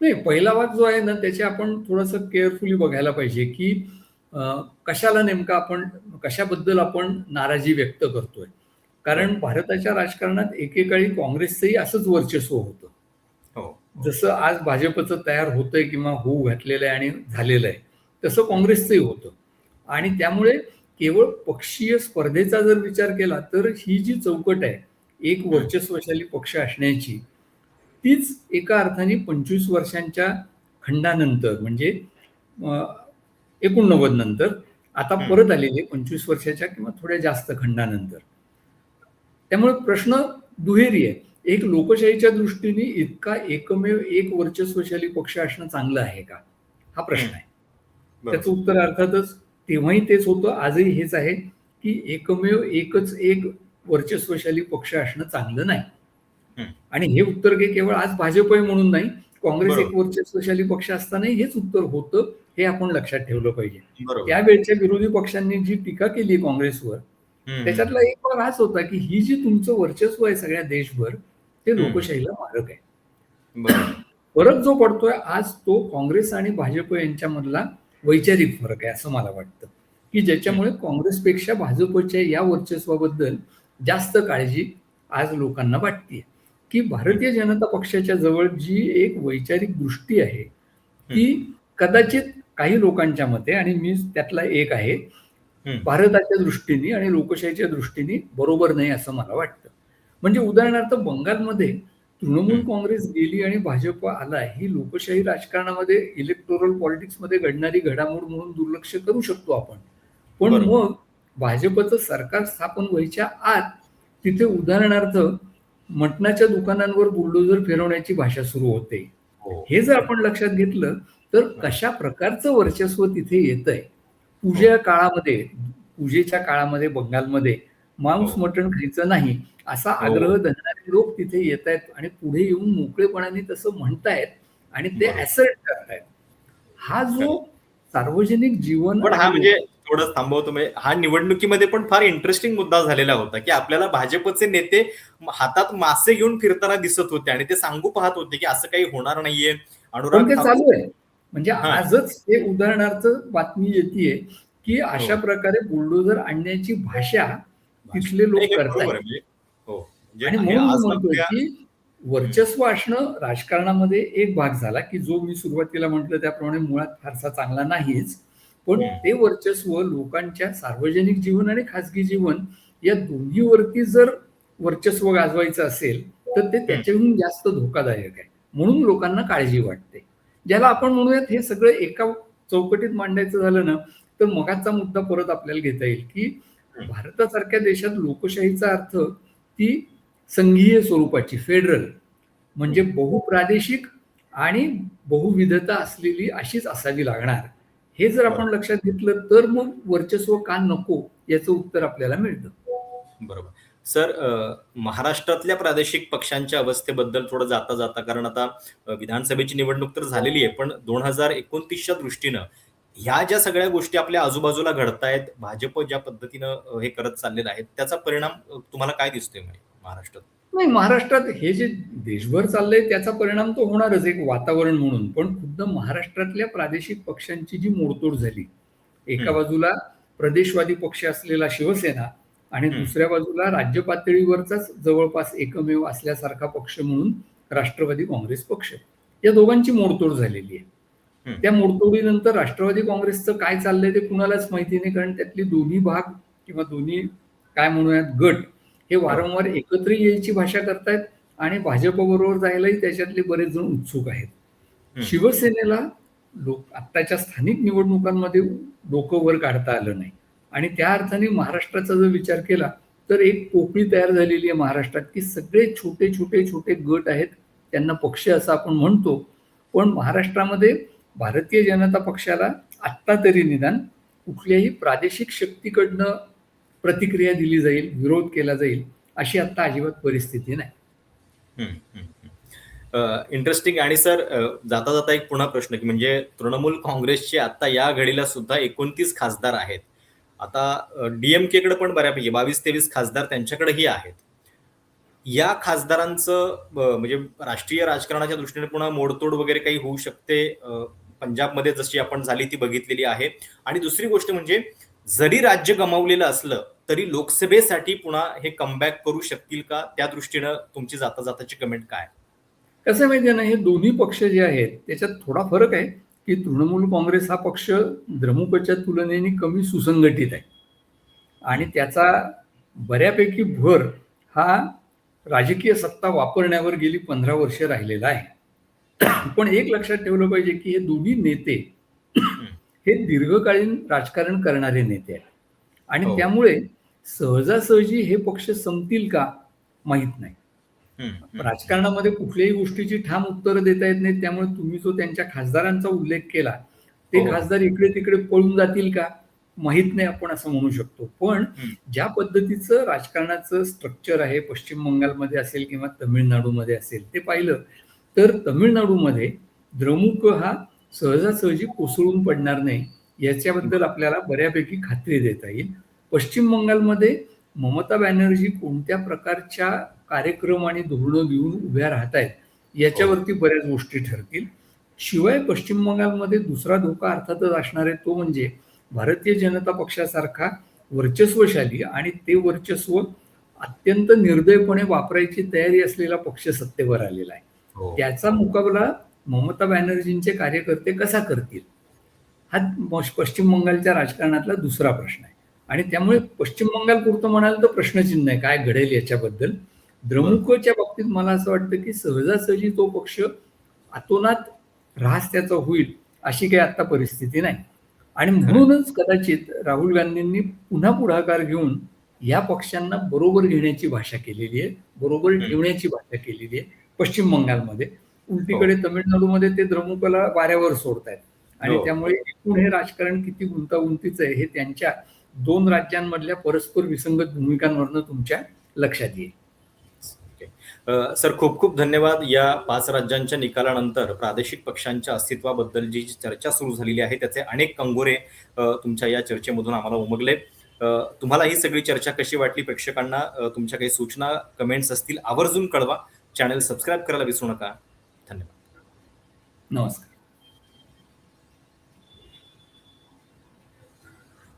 Speaker 2: नाही, पहिला भाग जो आहे ना त्याचे आपण थोडंसं केअरफुली बघायला पाहिजे की अ, कशाला नेमकं आपण कशाबद्दल आपण नाराजी व्यक्त करतोय. कारण
Speaker 1: बरं.
Speaker 2: भारताच्या राजकारणात एकेकाळी काँग्रेसचंही असंच वर्चस्व होतं.
Speaker 1: हो, हो.
Speaker 2: जसं आज भाजपचं तयार होतंय किंवा होऊ घातलेलं आहे आणि झालेलं आहे, तसं काँग्रेसचंही होतं. आणि त्यामुळे केवळ पक्षीय स्पर्धेचा जर विचार केला तर ही जी चौकट आहे, एक
Speaker 1: हं.
Speaker 2: वर्चस्वशाली पक्ष असण्याची, तीच एका अर्थाने 25 वर्षांच्या खंडानंतर म्हणजे 89 नंतर आता
Speaker 1: हं.
Speaker 2: परत आलेली आहे 25 वर्षाच्या किंवा थोड्या जास्त खंडानंतर. त्यामुळे प्रश्न दुहेरी आहे. एक लोकशाहीच्या दृष्टीने इतका एकमेव एक वर्चस्वशाली पक्ष असणं चांगलं आहे का? हा प्रश्न
Speaker 1: हं.
Speaker 2: आहे. त्याचं
Speaker 1: बरोबर.
Speaker 2: उत्तर अर्थातच तेव्हाही तेच होतं, आजही हेच आहे की एकमेव एकच एक वर्चस्वशाली पक्ष असणं चांगलं नाही.
Speaker 1: हं.
Speaker 2: आणि हे उत्तर केवळ आज भाजप आहे म्हणून नाही, काँग्रेस एक
Speaker 1: बरोबर,
Speaker 2: वर्चस्वशाली पक्ष असतानाही हेच उत्तर होतं, हे आपण लक्षात ठेवलं पाहिजे.
Speaker 1: बरोबर.
Speaker 2: त्यावेळच्या विरोधी पक्षांनी जी टीका केली काँग्रेसवर,
Speaker 1: हं, हं,
Speaker 2: त्याच्यातला एक भाग हाच होता की ही जी तुमचं वर्चस्व आहे सगळ्या देशभर, ते
Speaker 1: हं.
Speaker 2: लोकशाहीला मारक आहे.
Speaker 1: बरोबर.
Speaker 2: फरक जो पडतोय आज तो काँग्रेस आणि भाजप यांच्यामधला वैचारिक फरक आहे असं मला वाटतं, की
Speaker 1: हं,
Speaker 2: ज्याच्यामुळे काँग्रेसपेक्षा भाजपच्या या वर्चस्वाबद्दल जास्त काळजी आज लोकांना वाटते, की
Speaker 1: हं,
Speaker 2: भारतीय जनता पक्षाच्या जवळ जी एक वैचारिक दृष्टी आहे,
Speaker 1: हं,
Speaker 2: ती कदाचित काही लोकांच्या मते आणि मी त्यातला एक आहे,
Speaker 1: हं,
Speaker 2: भारताच्या दृष्टीने आणि लोकशाहीच्या दृष्टीने बरोबर नाही असं मला वाटतं. म्हणजे उदाहरणार्थ बंगालमध्ये तृणमूल
Speaker 1: हं.
Speaker 2: काँग्रेस गेली आणि भाजप आला, ही लोकशाही राजकारणामध्ये इलेक्टोरल पॉलिटिक्समध्ये घडणारी घडामोड म्हणून दुर्लक्ष करू शकतो आपण. पण
Speaker 1: बरोबर.
Speaker 2: मग भाजपचं सरकार स्थापन व्हायच्या आत तिथे उदाहरणार्थ मटणाच्या दुकानांवर बुलडोझर फिरवण्याची भाषा सुरू होते.
Speaker 1: हो.
Speaker 2: हे जर आपण लक्षात घेतलं, तर
Speaker 1: हं.
Speaker 2: कशा प्रकारचं वर्चस्व तिथे येतंय.
Speaker 1: हो,
Speaker 2: पूजेच्या काळामध्ये बंगालमध्ये
Speaker 1: हो,
Speaker 2: मांस-मटण खायचं नाही, असा आग्रह
Speaker 1: हो.
Speaker 2: धरणारे लोक तिथे येतायत आणि पुढे येऊन मोकळेपणाने तसं म्हणतायत आणि ते
Speaker 1: बरोबर.
Speaker 2: असर्ट करतायत. हा जो
Speaker 1: खरं.
Speaker 2: सार्वजनिक जीवन
Speaker 1: पण हा
Speaker 2: आणि
Speaker 1: म्हणजे थोडं थांबवतो मी. हा निवडणुकीमध्ये पण फार इंटरेस्टिंग मुद्दा झालेला होता, की आपल्याला भाजपचे नेते हातात मासे घेऊन फिरताना दिसत होते आणि ते सांगू पाहत होते, की असं काही होणार नाहीये. अनुराग
Speaker 2: पण ते
Speaker 1: ठाकूर
Speaker 2: चालू आहे. म्हणजे
Speaker 1: हां.
Speaker 2: आजच हे उदाहरणार्थ बातमी येतीये, की
Speaker 1: हो.
Speaker 2: अशा प्रकारे बुलडोझर आणण्याची भाषा
Speaker 1: भाषा.
Speaker 2: तिथले
Speaker 1: नाही
Speaker 2: लोक
Speaker 1: हे बरोबर
Speaker 2: करतायत.
Speaker 1: आहे म्हणजे हो. म्हणजे
Speaker 2: आणि
Speaker 1: हे
Speaker 2: म्हणून मी
Speaker 1: आज
Speaker 2: म्हणतोय,
Speaker 1: बघूया
Speaker 2: की
Speaker 1: हं,
Speaker 2: वर्चस्व असणं राजकारणामध्ये एक भाग झाला, की जो मी सुरुवातीला म्हटलं त्याप्रमाणे मुळात फारसा चांगला नाहीच. पण
Speaker 1: हं,
Speaker 2: ते वर्चस्व लोकांच्या सार्वजनिक जीवन आणि खाजगी जीवन या दोन्हीवरती जर वर्चस्व गाजवायचं असेल, तर ते
Speaker 1: हं.
Speaker 2: त्याच्याहून जास्त धोकादायक आहे. म्हणून लोकांना काळजी वाटते. ज्याला आपण म्हणूयात हे सगळं एका चौकटीत मांडायचं झालं ना, तर मगाचा मुद्दा परत आपल्याला घेता येईल, की
Speaker 1: हं,
Speaker 2: भारतासारख्या देशात लोकशाहीचा अर्थ ती संघीय स्वरूपाची फेडरल म्हणजे
Speaker 1: हं.
Speaker 2: बहुप्रादेशिक आणि बहुविधता असलेली अशीच असावी लागणार. हे जर आपण
Speaker 1: बरोबर,
Speaker 2: लक्षात घेतलं तर मग वर्चस्व का नको याचं उत्तर आपल्याला मिळतं.
Speaker 1: बरोबर. सर महाराष्ट्रातल्या प्रादेशिक पक्षांच्या अवस्थेबद्दल थोडं जाता-जाता कारण आता विधानसभेची निवडणूक तर झालेली आहे, पण 2029च्या दृष्टीनं ह्या ज्या सगळ्या गोष्टी आपल्या आजूबाजूला घडतायत, भाजप ज्या पद्धतीनं हे करत चाललेलं आहे, त्याचा परिणाम तुम्हाला काय दिसतोय म्हणजे महाराष्ट्रात?
Speaker 2: नाही महाराष्ट्रात हे जे देशभर चाललंय त्याचा परिणाम तो होणारच एक वातावरण म्हणून. पण खुद्द महाराष्ट्रातल्या प्रादेशिक पक्षांची जी मोडतोड झाली. एका
Speaker 1: हं,
Speaker 2: बाजूला प्रदेशवादी पक्ष असलेला शिवसेना आणि
Speaker 1: हं,
Speaker 2: दुसऱ्या बाजूला राज्य पातळीवरचाच जवळपास एकमेव असल्यासारखा पक्ष म्हणून राष्ट्रवादी काँग्रेस पक्ष. या दोघांची मोडतोड झालेली आहे.
Speaker 1: हं.
Speaker 2: त्या मोडतोडीनंतर राष्ट्रवादी काँग्रेसचं काय चाललंय ते कुणालाच माहिती नाही कारण त्यातली दोन्ही भाग किंवा दोन्ही काय म्हणूयात गट हे
Speaker 1: हो.
Speaker 2: वारंवार एकत्र यायची भाषा करतायत आणि भाजपबरोबर जायलाही त्याच्यातले बरेच जण उत्सुक आहेत.
Speaker 1: हं,
Speaker 2: शिवसेनेला आत्ताच्या स्थानिक निवडणुकांमध्ये डोकं वर काढता आलं नाही आणि त्या अर्थाने महाराष्ट्राचा जर विचार केला तर एक पोकळी तयार झालेली आहे महाराष्ट्रात, की सगळे छोटे गट आहेत. त्यांना पक्ष असं आपण म्हणतो. पण महाराष्ट्रामध्ये भारतीय जनता पक्षाला आत्ता तरी निदान कुठल्याही प्रादेशिक शक्तीकडनं प्रतिक्रिया दिली जाईल, विरोध केला जाईल, अशी आत्ता अजिबात परिस्थिती नाही.
Speaker 1: हं, हं, हं. इंटरेस्टिंग आणि सर जाता-जाता एक पुन्हा प्रश्न, की म्हणजे तृणमूल काँग्रेसचे आता या घडीला सुद्धा 29 खासदार आहेत. आता डी-एम-केकडे पण बऱ्यापैकी 22-23 खासदार त्यांच्याकडेही आहेत. या खासदारांचं म्हणजे राष्ट्रीय राजकारणाच्या दृष्टीने पुन्हा मोडतोड वगैरे काही होऊ शकते. पंजाबमध्ये जशी आपण झाली ती बघितलेली आहे. आणि दुसरी गोष्ट म्हणजे जरी राज्य गमावलेलं असलं, तरी लोकसभेसाठी पुन्हा हे कमबॅक करू शकतील का? त्या दृष्टीनं तुमची जाता-जाताची कमेंट काय?
Speaker 2: कसं आहे माहिती आहे ना, हे दोन्ही पक्ष जे आहेत त्याच्यात थोडा फरक आहे, की तृणमूल काँग्रेस हा पक्ष द्रमुकच्या तुलनेने कमी सुसंघटित आहे आणि
Speaker 1: हं,
Speaker 2: त्याचा बऱ्यापैकी भर हा राजकीय सत्ता वापरण्यावर गेली 15 वर्षे राहिलेला आहे. पण एक लक्षात ठेवलं पाहिजे, की हे दोन्ही नेते
Speaker 1: हं.
Speaker 2: हे दीर्घकालीन राजकारण करणारे नेते आहेत आणि
Speaker 1: हो.
Speaker 2: त्यामुळे सहजासहजी हे पक्ष संपतील का? माहीत नाही.
Speaker 1: हं, हं, हं.
Speaker 2: राजकारणामध्ये कुठल्याही गोष्टीची ठाम उत्तरं देता येत नाहीत. त्यामुळे तुम्ही जो त्यांच्या खासदारांचा उल्लेख केला, ते
Speaker 1: हो.
Speaker 2: खासदार इकडे-तिकडे पळून जातील का? माहीत नाही आपण असं म्हणू शकतो. पण
Speaker 1: हं.
Speaker 2: ज्या पद्धतीचं राजकारणाचं स्ट्रक्चर आहे पश्चिम बंगालमध्ये असेल किंवा तमिळनाडूमध्ये असेल ते पाहिलं तर तमिळनाडूमध्ये द्रमुक हा सहजासहजी कोसळून पडणार नाही याच्याबद्दल आपल्याला बऱ्यापैकी खात्री देता येईल. पश्चिम बंगालमध्ये ममता बॅनर्जी कोणत्या प्रकारच्या कार्यक्रम आणि धोरणं घेऊन उभ्या राहत आहेत
Speaker 1: हो.
Speaker 2: याच्यावरती बऱ्याच गोष्टी ठरतील. शिवाय पश्चिम बंगालमध्ये दुसरा धोका अर्थातच असणार आहे तो म्हणजे भारतीय जनता पक्षासारखा वर्चस्वशाली आणि ते वर्चस्व अत्यंत निर्दयपणे वापरायची तयारी असलेला पक्ष सत्तेवर आलेला आहे.
Speaker 1: हो.
Speaker 2: त्याचा मुकाबला ममता बॅनर्जींचे कार्यकर्ते कसा करतील हा पश्चिम बंगालच्या राजकारणातला दुसरा प्रश्न आहे. आणि त्यामुळे पश्चिम बंगाल पुरतं म्हणाल तर प्रश्नचिन्ह आहे काय घडेल याच्याबद्दल.
Speaker 1: बरोबर.
Speaker 2: द्रमुकच्या बाबतीत मला असं वाटतं की सहजासहजी तो पक्ष अतोनात ऱ्हास त्याचा होईल अशी काही आता परिस्थिती नाही. आणि
Speaker 1: खरं.
Speaker 2: म्हणूनच कदाचित राहुल गांधींनी पुन्हा पुढाकार घेऊन या पक्षांना बरोबर घेण्याची भाषा केलेली आहे, बरोबर
Speaker 1: हं.
Speaker 2: ठेवण्याची भाषा केलेली आहे पश्चिम बंगालमध्ये.
Speaker 1: हो.
Speaker 2: उलटीकडे तमिळनाडूमध्ये ते द्रमुकला वाऱ्यावर सोडतायत. आणि
Speaker 1: हो.
Speaker 2: त्यामुळे एकूण हे राजकारण किती गुंतागुंतीचं आहे हे त्यांच्या 2 राज्यांमधल्या परस्पर विसंगत भूमिकांवरनं तुमच्या लक्षात येईल.
Speaker 1: ओके. सर खूप-खूप धन्यवाद. या 5 राज्यांच्या निकालानंतर प्रादेशिक पक्षांच्या अस्तित्वाबद्दल जी चर्चा सुरू झालेली आहे, त्याचे अनेक कंगोरे तुमच्या या चर्चेमधून आम्हाला उमगले. तुम्हाला ही सगळी चर्चा कशी वाटली? प्रेक्षकांना तुमच्या काही सूचना, कमेंट्स असतील आवर्जून कळवा. चॅनल सबस्क्राईब करायला विसरू नका. धन्यवाद.
Speaker 2: नमस्कार.